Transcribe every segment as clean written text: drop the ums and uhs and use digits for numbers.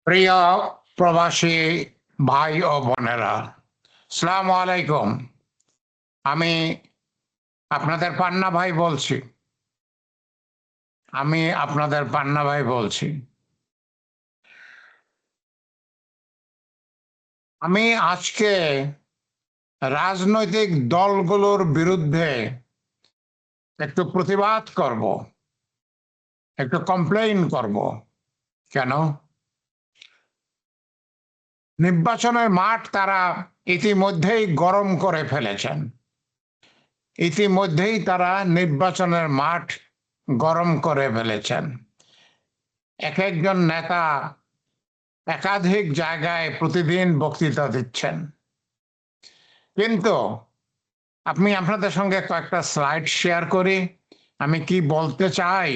প্রিয় প্রবাসী ভাই ও বোনেরা, আসসালামু আলাইকুম। আমি আপনাদের পান্না ভাই বলছি। আমি আজকে রাজনৈতিক দলগুলোর বিরুদ্ধে একটু প্রতিবাদ করব, একটু কমপ্লেইন করব। কেন? নির্বাচনের মাঠ তারা ইতিমধ্যেই গরম করে ফেলেছেন। নির্বাচনের মাঠ গরম করে ফেলেছেন। এক একজন নেতা একাধিক জায়গায় প্রতিদিন বক্তৃতা দিচ্ছেন। কিন্তু আমি আপনাদের সঙ্গে কয়েকটা স্লাইড শেয়ার করি। আমি কি বলতে চাই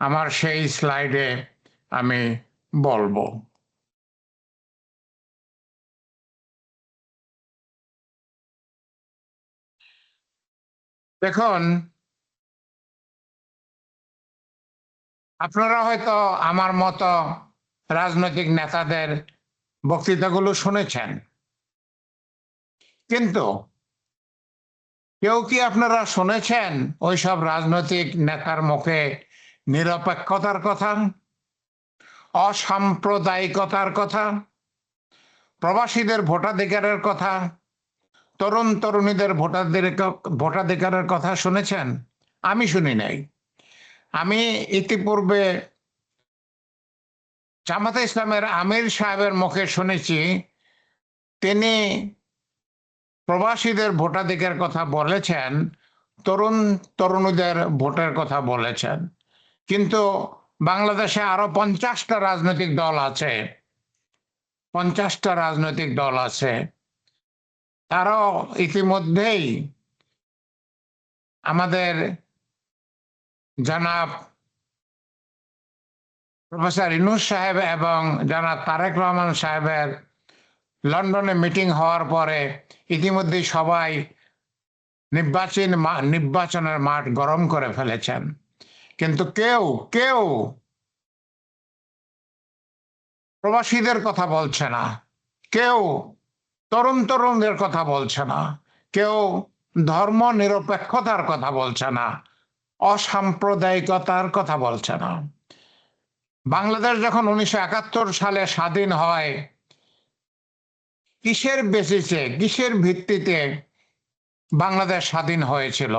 আমার সেই স্লাইডে আমি বলবো। দেখুন, আপনারা হয়তো আমার মতো রাজনৈতিক নেতাদের বক্তৃতাগুলো শুনেছেন, কিন্তু কেউ কি আপনারা শুনেছেন ওইসব রাজনৈতিক নেতার মুখে নিরপেক্ষতার কথা, অসাম্প্রদায়িকতার কথা, প্রবাসীদের ভোটাধিকারের কথা, তরুণ তরুণীদের ভোটাধিকারের কথা শুনেছেন? আমি শুনি নাই। আমি ইতিপূর্বে জামাতে ইসলামের আমির সাহেবের মুখে শুনেছি, তিনি প্রবাসীদের ভোটাধিকার কথা বলেছেন, তরুণ তরুণীদের ভোটের কথা বলেছেন। কিন্তু বাংলাদেশে আরো 50টা রাজনৈতিক দল আছে, 50টা রাজনৈতিক দল আছে। তারাও ইতিমধ্যেই আমাদের জনাব প্রফেসর ইউনূস সাহেব এবং জনাব তারেক রহমান সাহেবের লন্ডনে মিটিং হওয়ার পরে ইতিমধ্যেই সবাই নির্বাচনের মাঠ গরম করে ফেলেছেন। কিন্তু কেউ কেউ প্রবাসীদের কথা বলছে না, কেউ তরুণ তরুণদের কথা বলছে না, কেউ ধর্ম নিরপেক্ষতার কথা বলছে না, অসাম্প্রদায়িকতার কথা বলছে না। বাংলাদেশ যখন 1971 সালে স্বাধীন হয়, কিসের বেসিসে, কিসের ভিত্তিতে বাংলাদেশ স্বাধীন হয়েছিল?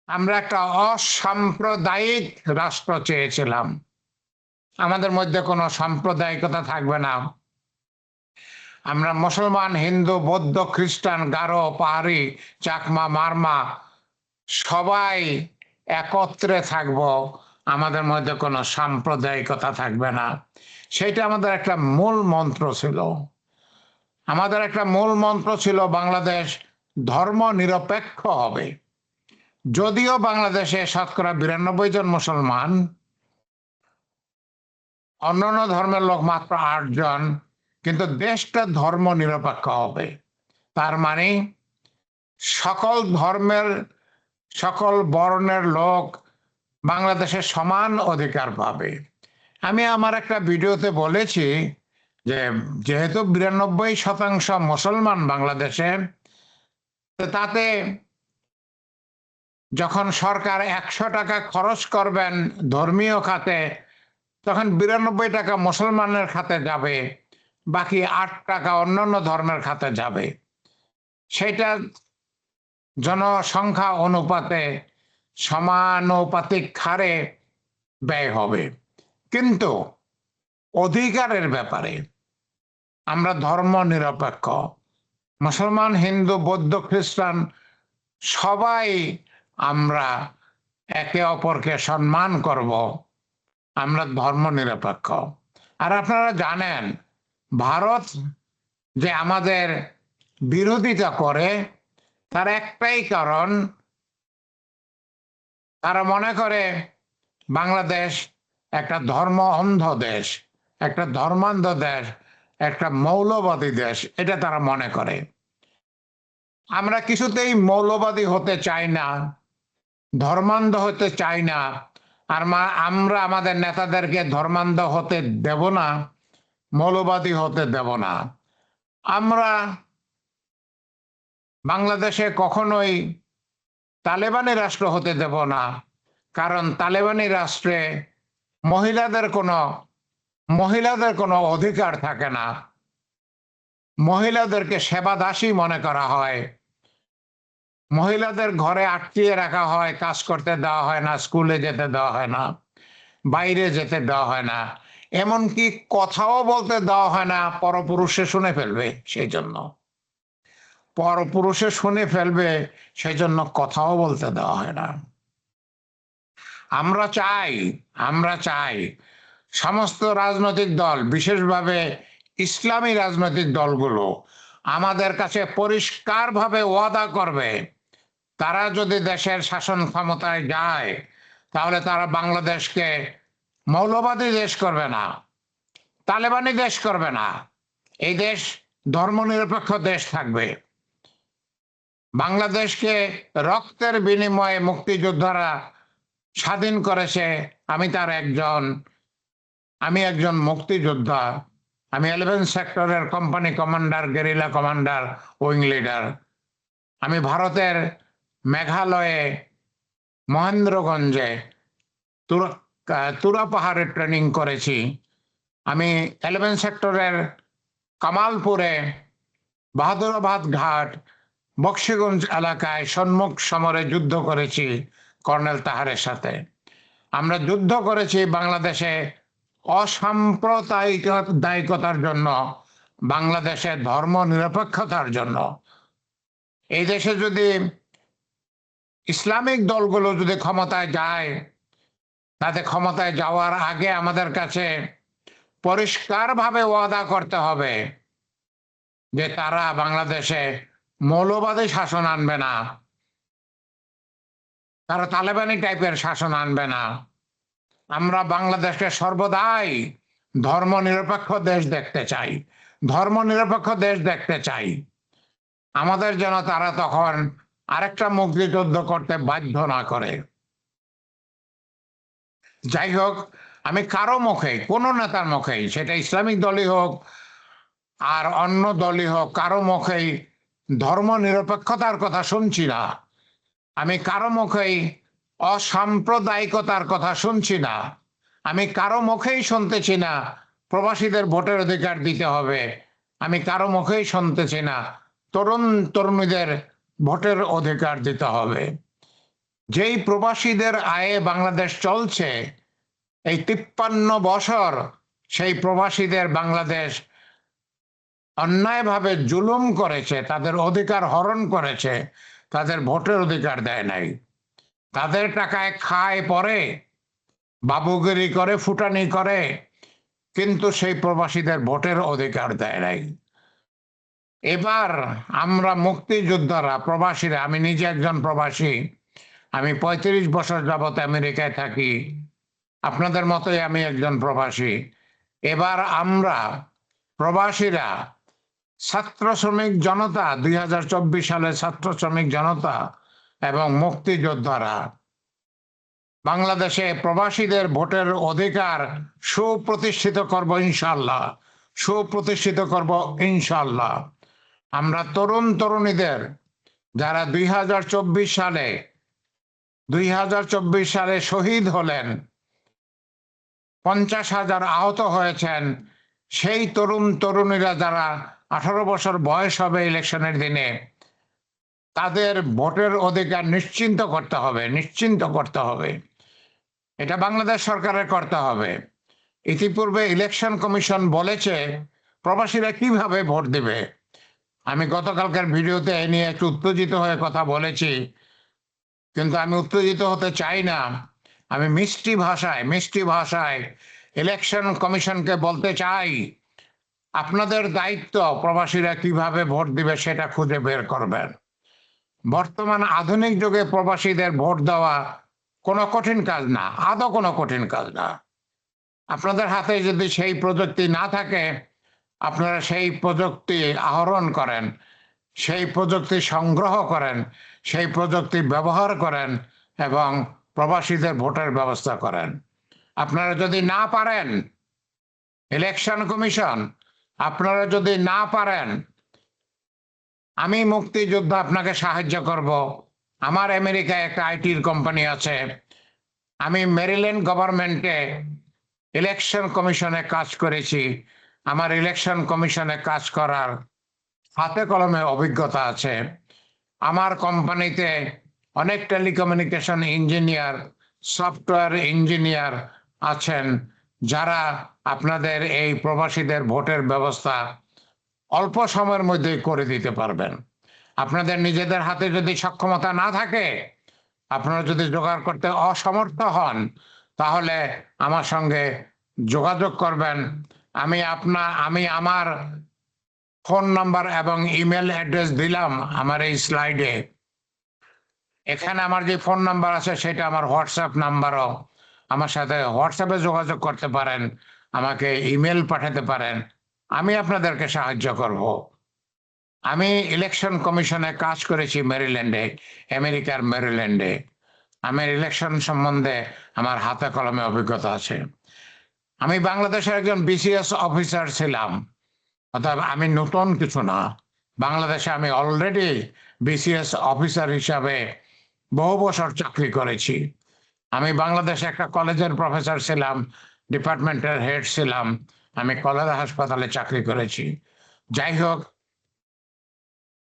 আমরা একটা অসাম্প্রদায়িক রাষ্ট্র চেয়েছিলাম। আমাদের মধ্যে কোনো সাম্প্রদায়িকতা থাকবে না। আমরা মুসলমান, হিন্দু, বৌদ্ধ, খ্রিস্টান, গারো, পাহাড়ি, চাকমা, মারমা সবাই একত্রে থাকব। আমাদের মধ্যে কোনো সাম্প্রদায়িকতা থাকবে না। সেটা আমাদের একটা মূল মন্ত্র ছিল। বাংলাদেশ ধর্ম নিরপেক্ষ হবে। যদিও বাংলাদেশে শতকরা 92 জন মুসলমান, অন্যান্য ধর্মের লোক মাত্র 8 জন, কিন্তু দেশটা ধর্ম নিরপেক্ষ হবে। তার মানে সকল ধর্মের, সকল বর্ণের লোক বাংলাদেশে সমান অধিকার পাবে। আমি আমার একটা ভিডিওতে বলেছি যে যেহেতু 92% মুসলমান বাংলাদেশে, তাতে যখন সরকার 100 টাকা খরচ করবেন ধর্মীয় খাতে, তখন 92 টাকা মুসলমানের খাতে যাবে, বাকি 8 টাকা অন্যান্য ধর্মের খাতে যাবে। সেটা জনসংখ্যা অনুপাতে সমানুপাতিক হারে ব্যয় হবে। কিন্তু অধিকারের ব্যাপারে আমরা ধর্ম নিরপেক্ষ। মুসলমান, হিন্দু, বৌদ্ধ, খ্রিস্টান সবাই আমরা একে অপরকে সম্মান করব। আমরা ধর্ম নিরপেক্ষ। আর আপনারা জানেন, ভারত যে আমাদের বিরোধিতা করে, তার একটাই কারণ, তারা মনে করে বাংলাদেশ একটা ধর্ম অন্ধ দেশ, একটা ধর্মান্ধ দেশ, একটা মৌলবাদী দেশ, এটা তারা মনে করে। আমরা কিছুতেই মৌলবাদী হতে চাই না, ধর্মান্ধ হতে চাই না। আর আমরা আমাদের নেতাদেরকে ধর্মান্ধ হতে দেব না, মৌলবাদী হতে দেব না। আমরা বাংলাদেশে কখনোই তালেবানি রাষ্ট্র হতে দেব না, কারণ তালেবানি রাষ্ট্রে মহিলাদের কোনো অধিকার থাকে না। মহিলাদেরকে সেবাদাসী মনে করা হয়, মহিলাদের ঘরে আটকিয়ে রাখা হয়, কাজ করতে দেওয়া হয় না, স্কুলে যেতে দেওয়া হয় না, বাইরে যেতে দেওয়া হয় না, এমনকি কথাও বলতে দেওয়া হয় না, পরপুরুষে শুনে ফেলবে সেই জন্য। পরপুরুষে শুনে ফেলবে সেই জন্য কথাও বলতে দেওয়া হয় না। আমরা চাই সমস্ত রাজনৈতিক দল, বিশেষভাবে ইসলামী রাজনৈতিক দলগুলো আমাদের কাছে পরিষ্কারভাবে ওয়াদা করবে, তারা যদি দেশের শাসন ক্ষমতায় যায় তাহলে তারা বাংলাদেশকে মৌলবাদী দেশ করবে না, তালেবানি দেশ করবে না, এই দেশ ধর্মনিরপেক্ষ দেশ থাকবে। বাংলাদেশকে রক্তের বিনিময়ে মুক্তিযোদ্ধারা স্বাধীন করেছে। আমি একজন মুক্তিযোদ্ধা। আমি 11 সেক্টরের company commander, guerrilla commander, wing leader. আমি ভারতের মেঘালয়ে মহেন্দ্রগঞ্জে তুরা পাহাড়ে ট্রেনিং করেছি। আমি 11 সেক্টরের কামালপুরে, বাহাদুরাবাদ ঘাট, বক্সিগঞ্জ এলাকায় সম্মুখ সমরে যুদ্ধ করেছি কর্নেল তাহারের সাথে। আমরা যুদ্ধ করেছি বাংলাদেশে অসাম্প্রদায়িকতার জন্য, বাংলাদেশের ধর্ম নিরপেক্ষতার জন্য। এই দেশে যদি ইসলামিক দলগুলো যদি ক্ষমতায় যায়, তাতে ক্ষমতায় যাওয়ার আগে আমাদের কাছে পরিষ্কারভাবে ওয়াদা করতে হবে যে তারা বাংলাদেশে মৌলবাদী শাসন আনবে না, তারা তালেবানি টাইপের শাসন আনবে না। আমরা বাংলাদেশকে সর্বদাই ধর্মনিরপেক্ষ দেশ দেখতে চাই, ধর্মনিরপেক্ষ দেশ দেখতে চাই। আমাদের যেন তারা তখন আরেকটা মুক্তিযুদ্ধ করতে বাধ্য না করে। যাই হোক, আমি কারো মুখে, কোনো নেতার মুখেই, সেটা ইসলামিক দলই হোক আর অন্য দলই হোক, কারো মুখেই ধর্ম নিরপেক্ষতার কথা শুনছি না। আমি কারো মুখেই অসাম্প্রদায়িকতার কথা শুনছি না। আমি কারো মুখেই শুনতেছি না প্রবাসীদের ভোটের অধিকার দিতে হবে। আমি কারো মুখেই শুনতেছি না তরুণ তরুণীদের ভোটের অধিকার দিতে হবে। যেই প্রবাসীদের আয়ে বাংলাদেশ চলছে, এই 53 বছর সেই প্রবাসীদের বাংলাদেশ অন্যায়ভাবে জুলুম করেছে, তাদের অধিকার হরণ করেছে, তাদের ভোটের অধিকার দেয় নাই। তাদের টাকায় খায় পরে, বাবুগিরি করে, ফুটানি করে, কিন্তু সেই প্রবাসীদের ভোটের অধিকার দেয় নাই। এবার আমরা মুক্তিযোদ্ধারা, প্রবাসীরা, আমি নিজে একজন প্রবাসী, আমি 35 বছর যাবত আমেরিকায় থাকি, আপনাদের মতোই আমি একজন প্রবাসী। এবার আমরা প্রবাসীরা, ছাত্র শ্রমিক জনতা, 2024 সালে ছাত্র শ্রমিক জনতা এবং মুক্তিযোদ্ধারা বাংলাদেশে প্রবাসীদের ভোটের অধিকার সুপ্রতিষ্ঠিত করব ইনশাআল্লাহ, সুপ্রতিষ্ঠিত করব ইনশাআল্লাহ। আমরা তরুণ তরুণীদের যারা 2024 সালে শহীদ হলেন, 50,000 আহত হয়েছেন, সেই তরুণ তরুণীরা যারা 18 বছর বয়স হবে ইলেকশনের দিনে, তাদের ভোটের অধিকার নিশ্চিন্ত করতে হবে। এটা বাংলাদেশ সরকারের করতে হবে। ইতিপূর্বে ইলেকশন কমিশন বলেছে প্রবাসীরা কিভাবে ভোট দিবে। আমি গতকালকার ভিডিওতে এ নিয়ে একটু উত্তেজিত হয়ে কথা বলেছি, কিন্তু আমি উত্তেজিত হতে চাই না। আমি মিষ্টি ভাষায় ইলেকশন কমিশনকে বলতে চাই, আপনাদের দায়িত্ব প্রবাসীরা কিভাবে ভোট দিবে সেটা খুঁজে বের করবেন। বর্তমান আধুনিক যুগে প্রবাসীদের ভোট দেওয়া কোনো কঠিন কাজ না, আদৌ কোনো কঠিন কাজ না। আপনাদের হাতে যদি সেই প্রযুক্তি না থাকে, আপনারা সেই প্রযুক্তি আহরণ করেন, সেই প্রযুক্তি সংগ্রহ করেন, সেই প্রযুক্তি ব্যবহার করেন এবং প্রবাসীদের ভোটের ব্যবস্থা করেন। আপনারা যদি না পারেন, ইলেকশন কমিশন আপনারা যদি না পারেন, আমি মুক্তিযোদ্ধা আপনাকে সাহায্য করব। আমার আমেরিকায় একটা আইটির কোম্পানি আছে, আমি মেরিল্যান্ড গভর্নমেন্টে ইলেকশন কমিশনে কাজ করেছি। আমার ইলেকশন কমিশনে কাজ করার হাতে কলমে অভিজ্ঞতা আছে। আমার কোম্পানিতে অনেক টেলিকমিউনিকেশন ইঞ্জিনিয়ার, সফটওয়্যার ইঞ্জিনিয়ার আছেন, যারা আপনাদের এই প্রবাসীদের ভোটের ব্যবস্থা অল্প সময়ের মধ্যে করে দিতে পারবেন। আপনাদের নিজেদের হাতে যদি সক্ষমতা না থাকে, আপনারা যদি জোগাড় করতে অসমর্থ হন, তাহলে আমার সঙ্গে যোগাযোগ করবেন। আমি আমার ফোন নাম্বার এবং ইমেল অ্যাড্রেস দিলাম আমার এই স্লাইডে। এখানে আমার যে ফোন নাম্বার আছে সেটা আমার হোয়াটসঅ্যাপ নাম্বারও। আমার সাথে হোয়াটসঅ্যাপে যোগাযোগ করতে পারেন, আমাকে ইমেল পাঠাতে পারেন, আমি আপনাদেরকে সাহায্য করব। আমি ইলেকশন কমিশনে কাজ করেছি মেরিল্যান্ডে, আমেরিকার মেরিল্যান্ডে। আমার ইলেকশন সম্বন্ধে আমার হাতে কলমে অভিজ্ঞতা আছে। আমি বাংলাদেশের একজন বিসিএস অফিসার ছিলাম, অর্থাৎ আমি নতুন কিছু না। বাংলাদেশে আমি অলরেডি বিসিএস অফিসার হিসাবে বহু বছর চাকরি করেছি। আমি বাংলাদেশে একটা কলেজের প্রফেসর ছিলাম, ডিপার্টমেন্টের হেড ছিলাম, আমি কলেরা হাসপাতালে চাকরি করেছি। যাই হোক,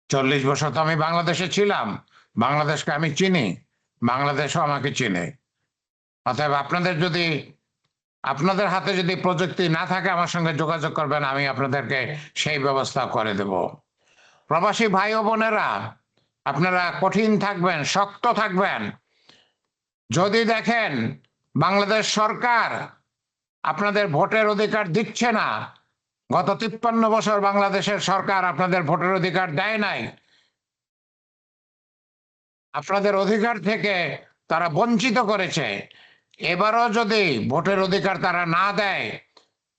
40 বছর তো আমি বাংলাদেশে ছিলাম, বাংলাদেশকে আমি চিনি, বাংলাদেশও আমাকে চিনে। অতএব আপনাদের হাতে যদি প্রযুক্তি না থাকে, আমার সঙ্গে যোগাযোগ করবেন, আমি আপনাদেরকে সেই ব্যবস্থা করে দেব। প্রবাসী ভাই ও বোনেরা, আপনারা কঠিন থাকবেন, শক্ত থাকবেন। যদি দেখেন বাংলাদেশ সরকার আপনাদের ভোটের অধিকার দিচ্ছে না, গত 53 বছর বাংলাদেশের সরকার আপনাদের ভোটের অধিকার দেয় নাই, আপনাদের অধিকার থেকে তারা বঞ্চিত করেছে, এবারও যদি ভোটের অধিকার তারা না দেয়,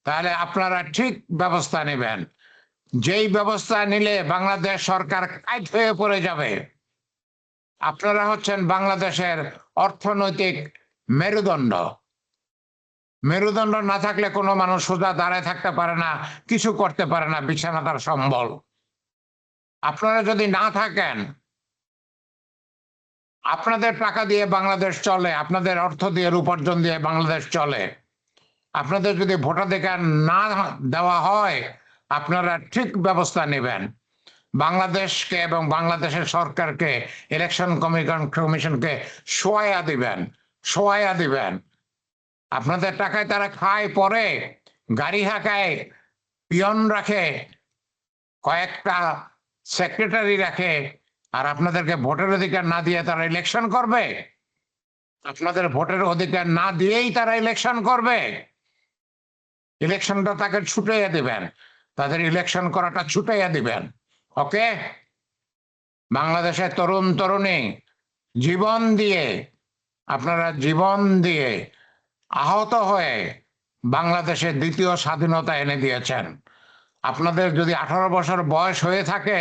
তাহলে আপনারা ঠিক ব্যবস্থা নেবেন। যেই ব্যবস্থা নিলে বাংলাদেশ সরকার কাইট হয়ে পড়ে যাবে। আপনারা হচ্ছেন বাংলাদেশের অর্থনৈতিক মেরুদণ্ড। মেরুদণ্ড না থাকলে কোনো মানুষ সোজা দাঁড়ায় থাকতে পারে না, কিছু করতে পারে না, বিছানা তার সম্বল। আপনারা যদি না থাকেন, আপনাদের টাকা দিয়ে বাংলাদেশ চলে, আপনাদের অর্থ দিয়ে উপার্জন দিয়ে বাংলাদেশ চলে। আপনাদের যদি ভোটাধিকার না দেওয়া হয়, আপনারা ঠিক ব্যবস্থা নেবেন। বাংলাদেশকে এবং বাংলাদেশের সরকারকে, ইলেকশন কমিশনকে সোয়াইয়া দিবেন। আপনাদের টাকায় তারা খায়, পরে গাড়ি হাঁকায়, পিয়ন রাখে, কয়েকটা সেক্রেটারি রাখে, আর আপনাদেরকে ভোটের অধিকার না দিয়ে তারা ইলেকশন করবে? আপনাদের ভোটের অধিকার না দিয়েই তারা ইলেকশন করবে? ইলেকশনটা তাকে ছুটাইয়া দিবেন, তাদের ইলেকশন করাটা ছুটাইয়া দিবেন। ওকে? বাংলাদেশের তরুণ তরুণী আপনারা জীবন দিয়ে আহত হয়ে বাংলাদেশের দ্বিতীয় স্বাধীনতা এনে দিয়েছেন। আপনাদের যদি 18 বছর বয়স হয়ে থাকে,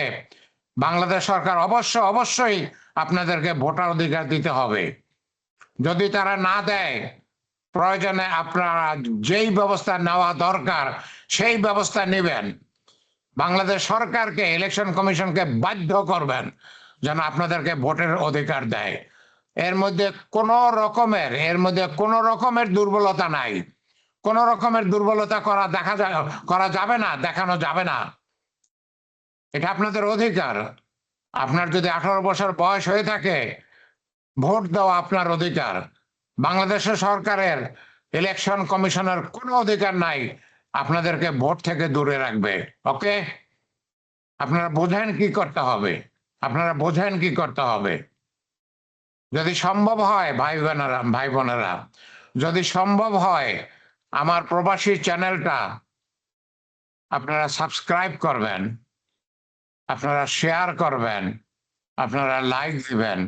বাংলাদেশ সরকার অবশ্যই আপনাদেরকে ভোটার অধিকার দিতে হবে। যদি তারা না দেয়, প্রয়োজনে আপনারা যেই ব্যবস্থা নেওয়া দরকার সেই ব্যবস্থা নেবেন। বাংলাদেশ সরকারকে, ইলেকশন কমিশনকে বাধ্য করবেন যেন আপনাদেরকে ভোটের অধিকার দেয়। এর মধ্যে কোনো রকমের দুর্বলতা নাই। কোন রকমের দুর্বলতা করা যাবে না, দেখানো যাবে না। এটা আপনাদের অধিকার। আপনার যদি 18 বছর বয়স হয়ে থাকে, ভোট দেওয়া আপনার অধিকার। বাংলাদেশের সরকারের, ইলেকশন কমিশনের কোনো অধিকার নাই আপনাদেরকে ভোট থেকে দূরে রাখবে। ওকে? আপনারা বোঝেন কি করতে হবে। যদি সম্ভব হয় ভাই বোনেরা, যদি সম্ভব হয়, আমার প্রবাসী চ্যানেলটা আপনারা সাবস্ক্রাইব করবেন, আপনারা শেয়ার করবেন, আপনারা লাইক দিবেন,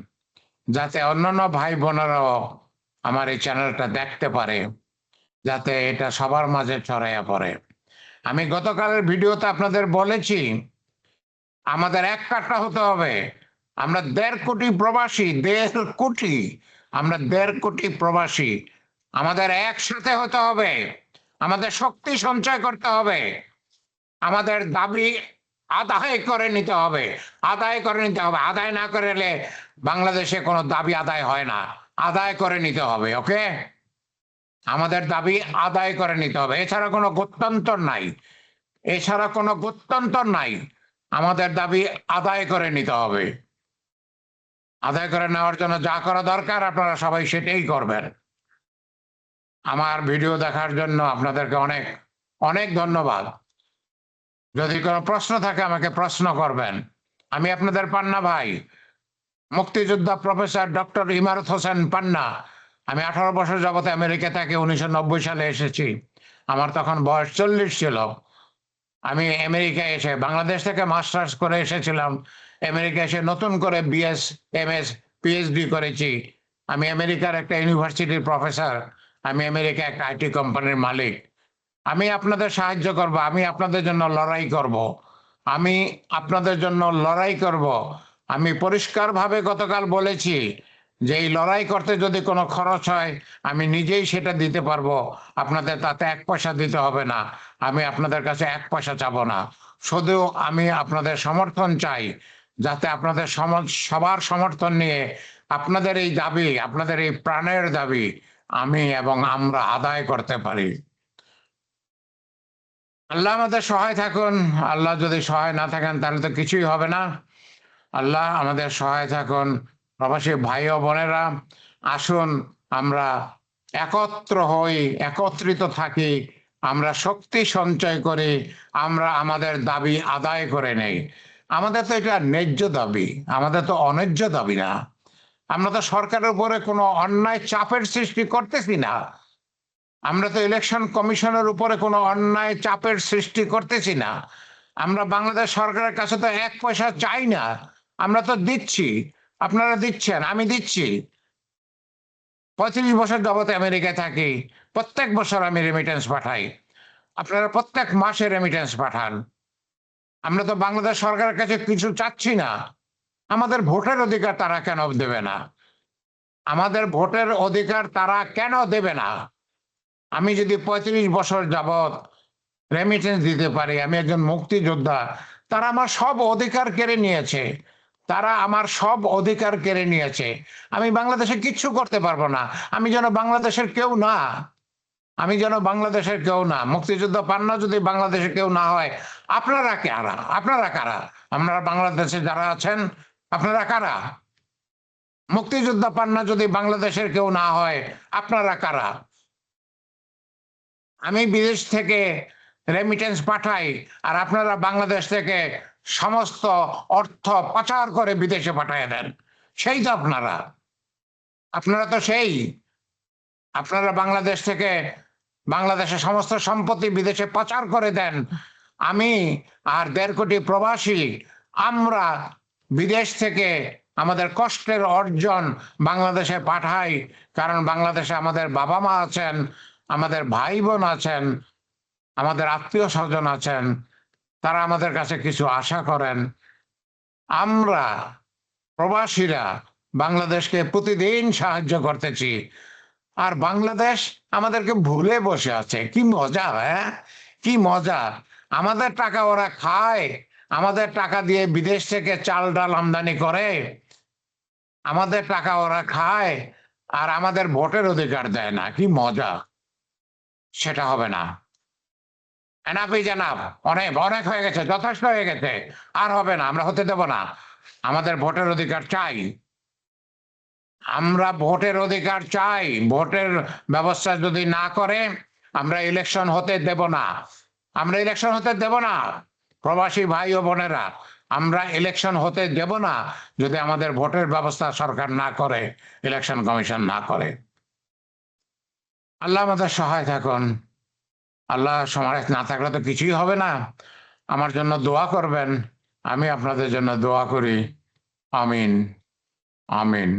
যাতে অন্যান্য ভাই বোনেরাও আমার এই চ্যানেলটা দেখতে পারে, যাতে এটা সবার মাঝে ছড়াইয়া পড়ে। আমি গতকালের ভিডিওতে আপনাদের বলেছি, আমাদের এক কাট্টা হতে হবে। আমরা 1.5 কোটি প্রবাসী, 1.5 কোটি, আমরা 1.5 কোটি প্রবাসী, আমাদের একসাথে হতে হবে, আমাদের শক্তি সঞ্চয় করতে হবে, আমাদের দাবি আদায় করে নিতে হবে, আদায় করে নিতে হবে। আদায় না করলে বাংলাদেশে কোনো দাবি আদায় হয় না, আদায় করে নিতে হবে। ওকে, আমাদের দাবি আদায় করে নিতে হবে, এছাড়া কোনো গত্যন্তর নাই, এছাড়া কোনো গত্যন্তর নাই। আমাদের দাবি আদায় করে নিতে হবে। আদায় করে নেওয়ার জন্য যা করা দরকার আপনারা সবাই সেটাই করবেন। আমার ভিডিও দেখার জন্য আপনাদেরকে অনেক অনেক ধন্যবাদ। যদি কোনো প্রশ্ন থাকে আমাকে প্রশ্ন করবেন। আমি আপনাদের পান্না ভাই, মুক্তিযোদ্ধা প্রফেসর ডক্টর ইমারত হোসেন পান্না। আমি 18 বছর যাবত আমেরিকা থেকে 1990 সালে এসেছি। আমার তখন বয়স 40 ছিল। আমি আমেরিকায় এসে বাংলাদেশ থেকে মাস্টার্স করে এসেছিলাম। আমেরিকা এসে নতুন করে বিএস, এমএস, পিএইচডি করেছি। আমি আমেরিকার একটা ইউনিভার্সিটির প্রফেসর। আমি আমেরিকা একটা আইটি কোম্পানির মালিক। আমি আপনাদের সাহায্য করব, আমি আপনাদের জন্য লড়াই করব, আমি আপনাদের জন্য লড়াই করব। আমি পরিষ্কারভাবে গতকাল বলেছি যে এই লড়াই করতে যদি কোনো খরচ হয় আমি নিজেই সেটা দিতে পারবো, আপনাদের তাতে 1 পয়সা দিতে হবে না। আমি আপনাদের কাছে 1 পয়সা চাবো না, শুধু আমি আপনাদের সমর্থন চাই, যাতে আপনাদের সবার সমর্থন নিয়ে আপনাদের এই দাবি, আপনাদের এই প্রাণের দাবি আমি এবং আমরা আদায় করতে পারি। আল্লাহ আমাদের সহায় থাকুন। আল্লাহ যদি সহায় না থাকেন তাহলে তো কিছুই হবে না। আল্লাহ আমাদের সহায় থাকুন। প্রবাসী ভাই ও বোনেরা, আসুন আমরা একত্র হই, একত্রিত থাকি, আমরা শক্তি সঞ্চয় করি, আমরা আমাদের দাবি আদায় করে নেই। আমাদের তো এটা ন্যায্য দাবি, আমাদের তো অন্যায্য দাবি না। আমরা তো সরকারের উপরে কোনো অন্যায় চাপের সৃষ্টি করতেছি না। আমরা তো ইলেকশন কমিশনের উপরে কোনো অন্যায় চাপের সৃষ্টি করতেছি না। আমরা বাংলাদেশ সরকারের কাছে তো 1 পয়সা চাই না, আমরা তো দিচ্ছি, আপনারা দিচ্ছেন, আমি দিচ্ছি। 35 বছর যাবত আমেরিকায় থাকি, প্রত্যেক বছর আমি রেমিটেন্স পাঠাই, আপনারা প্রত্যেক মাসে রেমিটেন্স পাঠান। আমরা তো বাংলাদেশ সরকারের কাছে কিছু চাচ্ছি না। আমাদের ভোটের অধিকার তারা কেন দেবে না? আমাদের ভোটের অধিকার তারা কেন দেবে না? আমি যদি 35 বছর যাবত রেমিটেন্স দিতে পারি, আমি একজন মুক্তিযোদ্ধা, তারা আমার সব অধিকার কেড়ে নিয়েছে, তারা আমার সব অধিকার কেড়ে নিয়েছে। আমি বাংলাদেশে কিচ্ছু করতে পারবো না, আমি যেন বাংলাদেশের কেউ না, আমি যেন বাংলাদেশের কেউ না। মুক্তিযুদ্ধ পান্না যদি বাংলাদেশের কেউ না হয়, আপনারা কারা? আপনারা কারা? আপনারা বাংলাদেশে যারা আছেন আপনারা কারা? মুক্তিযোদ্ধা পান্না যদি বাংলাদেশের কেউ না হয় আপনারা কারা? আমি বিদেশ থেকে রেমিটেন্স পাঠাই আর আপনারা বাংলাদেশ থেকে সমস্ত অর্থ পাচার করে বিদেশে পাঠিয়ে দেন। সেই তো আপনারা, আপনারা তো সেই। আপনারা বাংলাদেশ থেকে বাংলাদেশের সমস্ত সম্পত্তি বিদেশে পাচার করে দেন। আমি আর 1.5 কোটি প্রবাসী আমরা বিদেশ থেকে আমাদের কষ্টের অর্জন বাংলাদেশে পাঠাই, কারণ বাংলাদেশে আমাদের বাবা মা আছেন, আমাদের ভাই বোন আছেন, আমাদের আত্মীয় স্বজন আছেন, তারা আমাদের কাছে কিছু আশা করেন। আমরা প্রবাসীরা বাংলাদেশকে প্রতিদিন সাহায্য করতেছি, আর বাংলাদেশ আমাদেরকে ভুলে বসে আছে। কি মজা! হ্যাঁ, কি মজা! আমাদের টাকা ওরা খায়, আমাদের টাকা দিয়ে বিদেশ থেকে চাল ডাল আমদানি করে, আমাদের টাকা ওরা খায়, আর আমাদের ভোটের অধিকার দেয় না। কি মজা! সেটা হবে না। এনাফ ইজ এনাফ, অনেক অনেক হয়ে গেছে, যথেষ্ট হয়ে গেছে, আর হবে না, আমরা হতে দেব না। আমাদের ভোটের অধিকার চাই, আমরা ভোটের অধিকার চাই। ভোটের ব্যবস্থা যদি না করে আমরা ইলেকশন হতে দেব না, আমরা ইলেকশন হতে দেব না। প্রবাসী ভাই ও বোনেরা, আমরা ইলেকশন হতে দেব না যদি আমাদের ভোটের ব্যবস্থা সরকার না করে, ইলেকশন কমিশন না করে। আল্লাহ আমাদের সহায় থাকুন। আল্লাহ সহায় না থাকলে তো কিছুই হবে না। আমার জন্য দোয়া করবেন, আমি আপনাদের জন্য দোয়া করি। আমিন, আমিন।